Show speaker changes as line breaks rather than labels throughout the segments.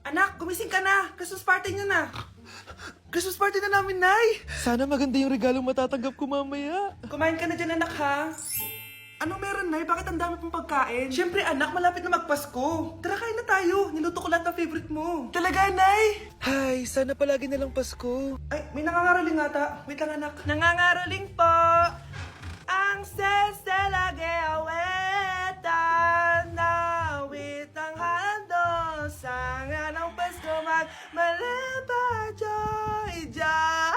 Anak, gumising ka na. Christmas party niyo na. Christmas party na namin, Nay.
Sana maganda yung regalong matatanggap ko mamaya.
Kumain ka na dyan, anak, ha? Ano meron, Nay? Bakit ang dami pong pagkain? Siyempre, anak, malapit na magpasko. Tara, kain na tayo. Niluto ko lahat ng favorite mo. Talaga, Nay?
Hay, sana palagi na lang Pasko.
Ay, may nangangaraling ata. Wait lang, anak. Nangangaraling po. Ang seselage awetan na wit ang handong sanga ng Pasko magmalaba joy joy.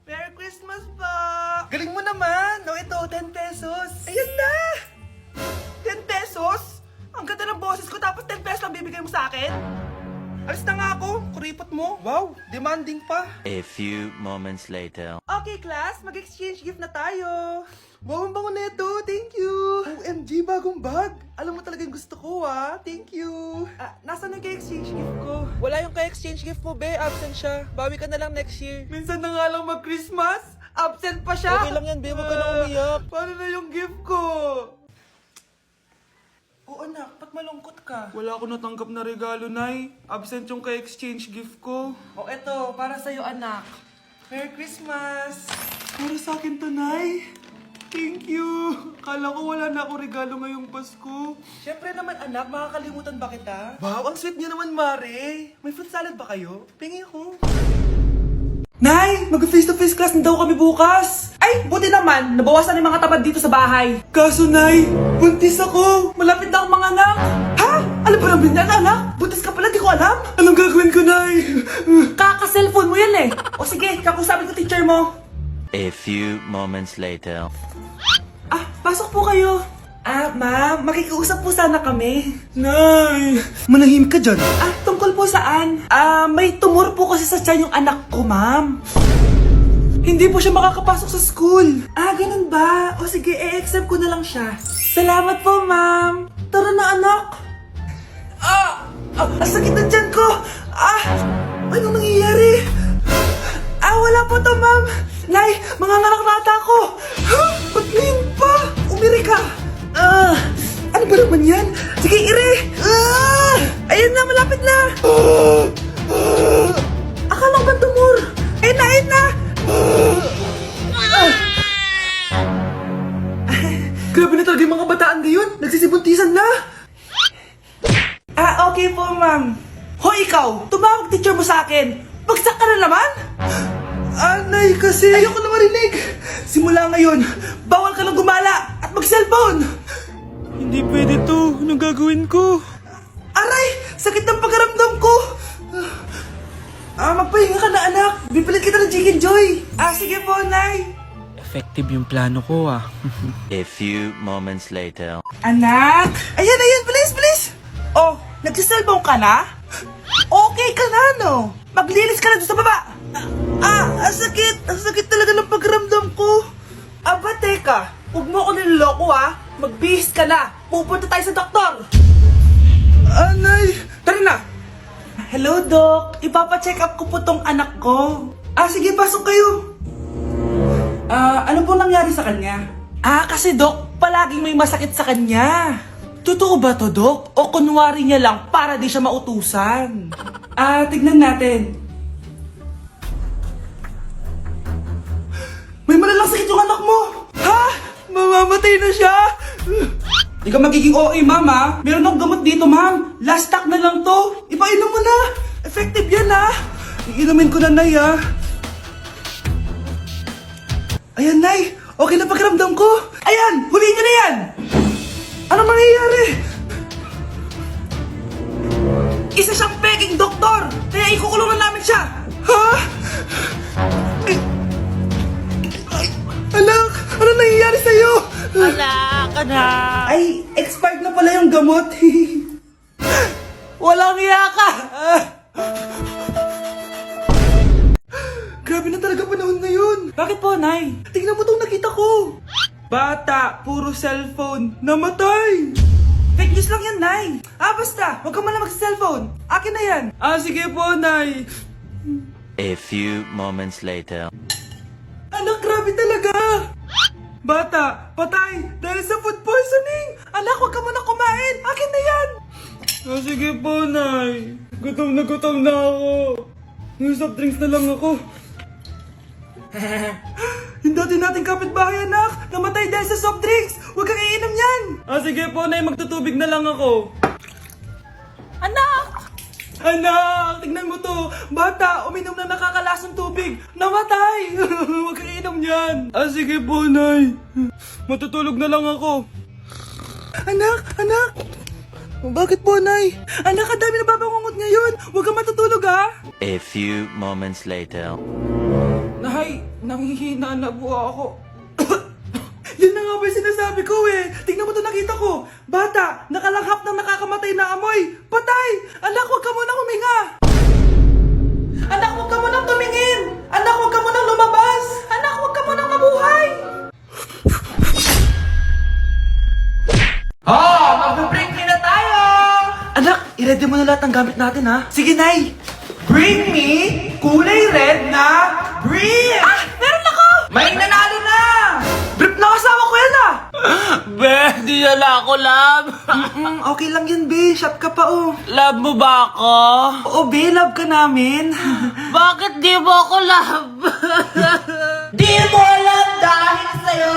Merry Christmas po. Galing mo naman. No, ito, 10 pesos. Ayan na. 10 pesos? Ang ganda ng boses ko tapos 10 pesos lang bibigay mo sa akin? Alis na nga ako. Kuripot mo. Wow, demanding pa.
A few moments later.
Okay, class. Mag-exchange gift na tayo. Wow, ang bango na ito. Thank you. OMG, bagong bag. Alam mo talaga yung gusto ko, ah. Thank you. Nasaan yung exchange gift ko?
Wala yung ka-exchange gift mo, be. Absent siya. Bawi ka na lang next year.
Minsan na nga lang mag-Christmas. Absent pa siya.
Okay lang yan, be. Huwag ka na umiyak.
Paano na yung gift ko? Oo, anak. Ba't malungkot ka?
Wala ako natanggap na regalo, Nay. Absent yung ka-exchange gift ko.
O, eto. Para sa'yo, anak. Merry Christmas.
Para sa akin to, Nay. Thank you. Kala ko wala na ako regalo ngayong Pasko.
Siyempre naman, anak. Makakalimutan ba kita? Wow, ang sweet niyo naman, Mare. May fruit salad ba kayo? Pingi ko. Nay! Mag-face-to-face class na daw kami bukas! Ay! Buti naman! Nabawasan yung mga tabad dito sa bahay!
Kaso, Nay, buntis ako.
Malapit na akong mga anak! Ha? Alam ba namin yan, anak? Buntis ka pala, di ko alam!
Anong gagawin ko, Nay?
Kaka-cellphone mo yan eh! O sige, kakusapin ko teacher mo!
A few moments later.
Ah, pasok po kayo! Ma'am, makikiusap po sana kami.
Nay! Manahimik ka dyan.
Tungkol po saan? May tumor po kasi sa tiyan yung anak ko, ma'am. Hindi po siya makakapasok sa school. Ganun ba? O sige, i-accept ko na lang siya. Salamat po, ma'am. Tara na, anak. Ang sakit ng tiyan ko. Anong nangyayari? Wala po to, ma'am. Nay, mga ngalak-rata ko. Ba't ngayon pa? Umiri ka. Ano ba naman yan? Sige, ire! Ayan na, malapit na! Akala ko ba tumor? Ayun na, ayun na!
Grabe na talaga yung mga bataan ngayon. Nagsisibuntisan na.
Okay po, ma'am. Hoy, ikaw! Tumawag teacher mo sa akin! Bagsak ka na naman!
Nay, kasi...
Ayoko na marinig! Simula ngayon, bawal ka nang gumala at mag-cellphone!
Hindi pwede to. Anong gagawin ko?
Aray! Sakit ng pagkaramdam ko! Magpahinga ka na, anak. Bipilit kita ng Chicken Joy. Sige po, Nay.
Effective yung plano ko,
A few moments later.
Anak! Ayan, bilis, bilis! Oh, nagsiselbong ka na? Okay ka na, no? Maglinis ka na doon sa baba! Ang sakit! Ang sakit talaga ng pagramdam ko! Teka! Huwag mo ako niloloko, ha? Magbihis ka na! Pupunta tayo sa doktor!
Nay!
Tara na! Hello, Doc. Ipapa-check up ko po tong anak ko. Sige, pasok kayo. Ano po nangyari sa kanya? Kasi, Doc, palaging may masakit sa kanya. Totoo ba to, Doc? O kunwari niya lang para di siya mautusan? Tignan natin. May malalang sakit yung anak mo! Ha? Mamamatay na siya! Di ka magiging OA, ma'am, ha? Meron akong gamot dito, ma'am. Last stock na lang to. Ipainom mo na. Effective yan, ha?
Iinumin ko na, Nay,
Ayan, Nay. Okay na pakiramdam ko. Ayan, huliin niyo na yan. Anong mangyayari? Isa siyang peking doktor. Kaya ikukulong na namin siya. Ha?
Anak! Ano nangyayari sa'yo?
Ay, expired na pala yung gamot. Walang iya ka.
Grabe na talaga panahon ngayon.
Bakit po, Nay?
Tingnan mo tong nakita ko. Bata, puro cellphone, namatay.
Fake news lang yan, Nay. Basta. Huwag ka man lang mag-cellphone. Akin na yan.
Sige po, Nay.
A few moments later.
Anak, grabe talaga.
Bata, patay dahil sa food poisoning.
Anak, huwag ka muna kumain. Akin na yan.
Sige po, Nay. Gutom na ako. Yung soft drinks na lang ako. Yung dati nating kapitbahay, anak. Namatay dahil sa soft drinks. Huwag kang iinom yan. Sige po, Nay. Magtutubig na lang ako.
Anak!
Anak, tignan mo to. Bata, uminom na nakakalasang tubig. Namatay. Huwag kang iinom yan. Sige po, Nay. Matutulog na lang ako. Anak. Bakit po, Nay? Anak, ang dami na babangungot ngayon. Huwag kang matutulog, ha?
A few moments later.
Nay, nanghihina na po ako. Yan na nga ba yung sinasabi ko eh. Tingnan mo to, nakita ko. Bata, nakalanghap ng nakakamatay na amoy. Patay! Anak, huwag ka munang huminga. Anak, huwag ka munang tumingin. Anak, huwag ka munang lumabas. Anak, huwag ka munang mabuhay. Mag-break na tayo. Anak, i-ready mo na lahat ng gamit natin, ha? Sige, Nay. Bring me kulay red na brief! Meron ako! May nanalo na! Brief na kasama ko yan, ah!
Be, di na ako, love.
Okay lang yan, be. Shop ka pa, oh.
Love mo ba ako?
Oo, be. Love ka namin.
Bakit di mo ako love?
Di mo alam dahil sa'yo,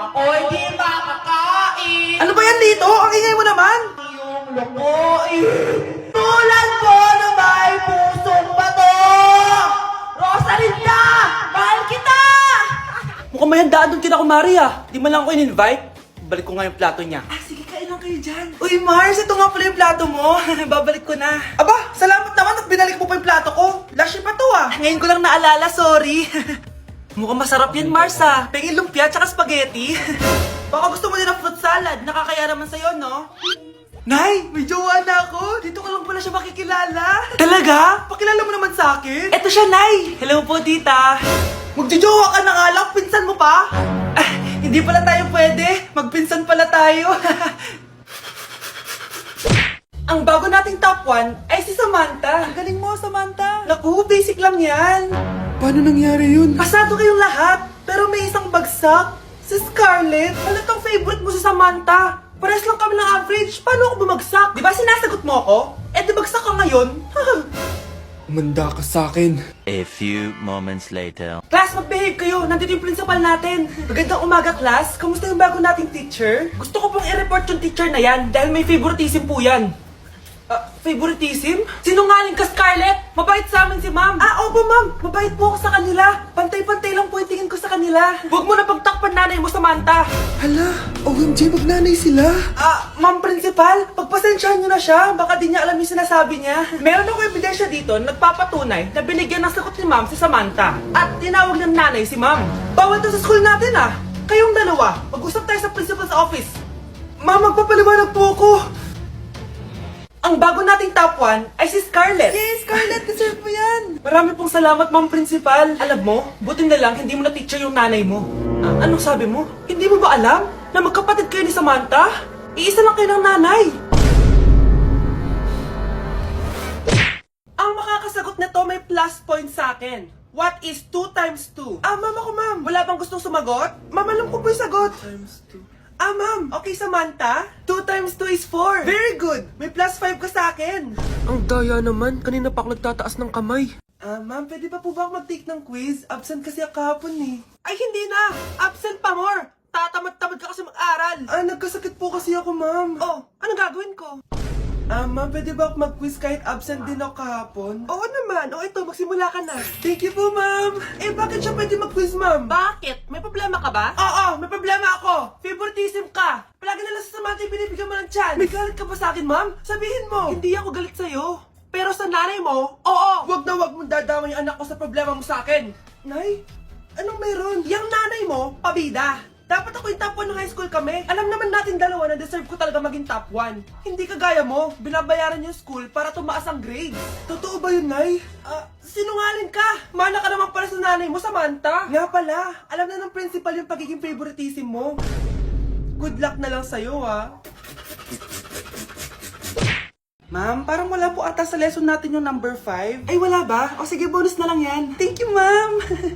ako'y di makakain.
Ano ba yan dito? Ang ingay mo naman.
Yung lukuin. Tulad ko na may pusong bato. Rosalinda, mahal kita!
Mukhang may handaan doon kina Kumari, ah. Di man lang ako in-invite. Balik ko nga yung plato niya.
Sige, kain lang kayo dyan.
Uy, Mars, ito nga pala yung plato mo. Babalik ko na. Aba, salamat naman at binalik mo pa yung plato ko. Lashy pa to, ah. Ngayon ko lang naalala, sorry. Mukhang masarap yan, Mars, ah. Pengin lumpia tsaka spaghetti. Baka gusto mo din ng fruit salad. Nakakaya naman sa'yo, no? Nay, may jowa na ako. Dito ko lang pala siya makikilala. Talaga? Pakilala mo naman sa akin. Eto siya, Nay. Hello po, tita. Magjojowa ka na nga lang. Pinsan mo pa? Hindi pala tayo pwede. Magpinsan pala tayo. Ang bago nating top 1 ay si Samantha. Ang galing mo, Samantha. Naku, basic lang yan. Paano nangyari yun? Pasado kayong lahat, pero may isang bagsak. Si Scarlett, halatang favorite mo si Samantha. Pares lang kami ng average. Paano ako bumagsak? Di ba sinasagot mo ako? Eh, di bagsak ka ngayon?
Umanda ka sa akin.
A few moments later.
Class, mag-behave kayo. Nandito yung principal natin. Magandang umaga, class. Kamusta yung bago nating teacher? Gusto ko pong i-report yung teacher na yan dahil may favoritism po yan. Favoritism? Sinungaling ka, Scarlett! Mabait sa amin si ma'am. Opo, ma'am. Mabait po ako sa kanila. Pantay-pantay lang po yung tingin ko sa kanila. Huwag mo na pagtakpan nanay mo, Samantha.
Hala, OMG, magnanay sila.
Ma'am principal, pagpasensyahan niyo na siya. Baka di niya alam yung sinasabi niya. Meron ako ebidensya dito na nagpapatunay na binigyan ng sagot ni ma'am si Samantha. At tinawag ng nanay si ma'am. Bawal to sa school natin, ah. Kayong dalawa, mag-usap tayo sa principal's office. Ma'am, magpapaliwanag po ako. Ang bago nating top 1 ay si Scarlett. Yes, Scarlett, deserve mo yan. Marami pong salamat, ma'am principal. Alam mo, buti na lang hindi mo na teacher yung nanay mo. Anong sabi mo? Hindi mo ba alam na magkapatid kayo ni Samantha? Iisa lang kayo ng nanay. Ang makakasagot na to may plus point sa akin. What is 2 times 2? Ma'am ako, ma'am. Wala bang gustong sumagot? Ma'am, alam ko po yung sagot. 2 times 2. Ma'am. Okay, Samantha. 2 times 2 is 4. Very good. May plus 5 ka sa akin.
Ang daya naman, kanina pa ako nagtataas ng kamay.
Ma'am, pwede pa po ba ako mag-take ng quiz? Absent kasi ako kahapon eh. Ay, hindi na! Absent pa more! Tatamad-tamad ka kasi mag-aral. Nagkasakit po kasi ako, ma'am. Oh, anong gagawin ko? Ma'am, pwede ba ako mag-quiz kahit absent din ako kahapon? Oo naman. Ito, magsimula ka na. Thank you po, ma'am. Bakit siya pwede mag-quiz, ma'am? Bakit? May problema ka ba? Oo, may problema ako. Favoritism ka. Palagi na lang sa Samantha yung binibigyan mo ng chance. May galit ka ba sa akin, ma'am? Sabihin mo. Hindi ako galit sa'yo. Pero sa nanay mo, oo. Wag na wag mong dadama yung anak ko sa problema mo sa akin. Nay, anong meron? Yang nanay mo, pabida. Dapat ako yung top 1 ng high school kami. Alam naman natin dalawa na deserve ko talaga maging top 1. Hindi kagaya mo, binabayaran yung school para tumaas ang grades. Totoo ba yun, Nay? Sinungaling ka! Mana ka naman para sa nanay mo, Samantha. Nga pala, alam na ng principal yung pagiging favoritism mo. Good luck na lang sa'yo, ah. Ma'am, parang wala po ata sa lesson natin yung number 5. Ay, wala ba? O sige, bonus na lang yan. Thank you, ma'am.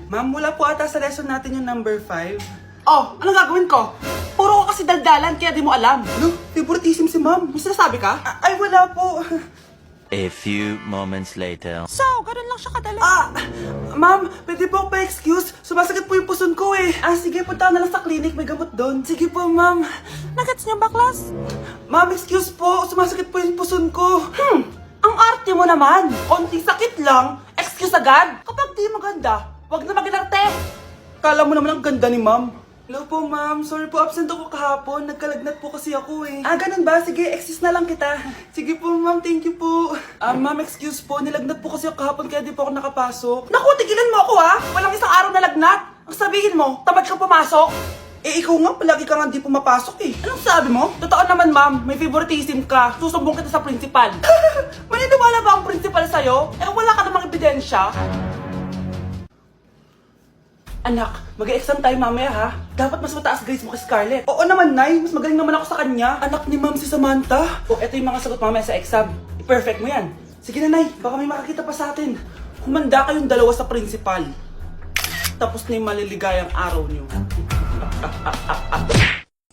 Ma'am, wala po ata sa lesson natin yung number 5. Oh, anong gagawin ko? Puro ka
kasi daldalan, kaya di mo alam.
Ano? Favoritism si ma'am.
May sinasabi ka?
Ay, wala po.
A few moments later.
So, ganun lang siya kadali.
Ma'am, pwede po pa-excuse? Sumasakit po yung puson ko eh. Sige, punta na lang sa clinic. May gamot doon. Sige po, ma'am.
Nagets niyo ba, class?
Ma'am, excuse po. Sumasakit po yung puson ko.
Ang arte mo naman. Konting sakit lang, excuse agad. Kapag di maganda, wag na mag-inarte.
Kala mo naman ang ganda ni ma'am. Hello po, ma'am. Sorry po, absent ako kahapon. Nagkalagnat po kasi ako eh. Ganun ba? Sige, excuse na lang kita. Sige po, ma'am. Thank you po. Ma'am, excuse po. Nilagnat po kasi ako kahapon kaya di po ako nakapasok.
Naku, tigilan mo ako ha. Walang isang araw na lagnat. Ang sabihin mo, tamad kang pumasok.
Ikaw nga, palagi ka nga di pumapasok eh.
Anong sabi mo? Totoo naman, ma'am. May favoritism ka. Susumbong kita sa principal. Maniniwala ba ang principal sa'yo? Wala ka namang ebidensya. Anak, mag-exam tayo mamaya ha. Dapat mas mataas grades mo kay Scarlett.
Oo naman, Nay. Mas magaling naman ako sa kanya. Anak ni ma'am si Samantha.
Eto yung mga sagot mamaya sa exam. I-perfect mo yan.
Sige na, Nay. Baka may makakita pa sa atin. Humanda kayong dalawa sa principal. Tapos na yung maliligayang araw niyo.